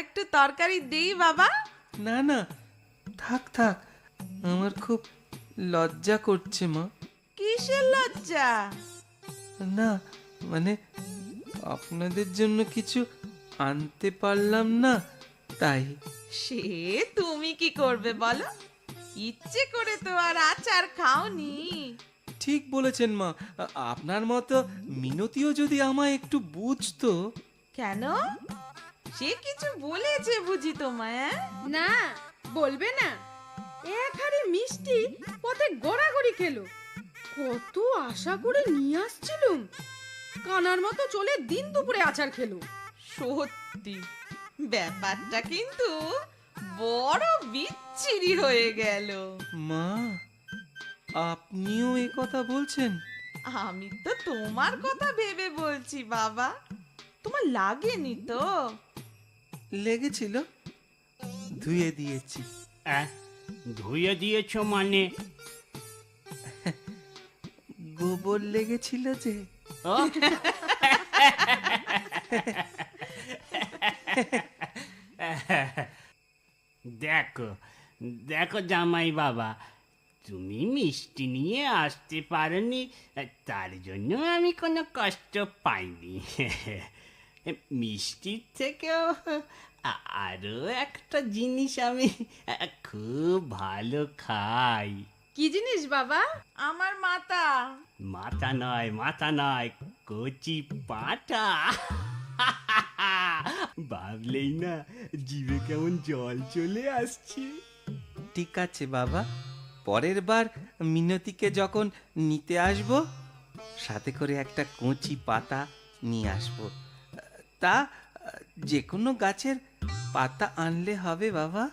একটু তরকারি দেই বাবা? না না, থাক থাক, আমার খুব লজ্জা করছে মা। কিসের লজ্জা? না মানে আপনাদের জন্য কিছু আনতে পারলাম না, তাই। সে তুমি কি করবে বলো? ইচ্ছে করে তো আর আচার খাওনি। ঠিক বলেছেন মা, আপনার মতো মিনতিও যদি আমায় একটু বুঝতো। কেন? সে কিছু বলেছে বুঝি তোমায়? না, বলবে না। এক হাড়ি মিষ্টি পথে গড়াগড়ি খেলো। কত আশা করে নিয়ে আসছিলুম, কানার মতো চলে দিন দুপুরে আচার খেলো। সত্যি ব্যাপারটা কিন্তু বড় বিচ্ছিরি হয়ে গেল। মা, আপনিও এ কথা বলছেন? আমি তো তোমার কথা ভেবে বলছি বাবা। তোমার লাগেনি তো? লেগেছিল, ধুয়ে দিয়েছি। আহ, ধুয়ে দিয়েছো মানে? গোবর লেগেছিল যে। ও দেখো দেখো জামাই বাবা, তুমি মিষ্টি নিয়ে আসতে পারোনি, তার জন্য আমি কোনো কষ্ট পাইনি। মিষ্টির থেকেও আরো একটা জিনিস আমি খুব ভালো খাই। কি জিনিস বাবা? আমার মাথা। মাথা নয়, কচি পাঁঠা। ভাবলেই না জিভে কেমন জল চলে আসছে। ঠিক আছে বাবা, পরের বার মিনতিকে যখন নিতে আসব, সাথে করে একটা কচি পাতা নিয়ে আসব। তা যে কোনো গাছের পাতা আনলে হবে বাবা?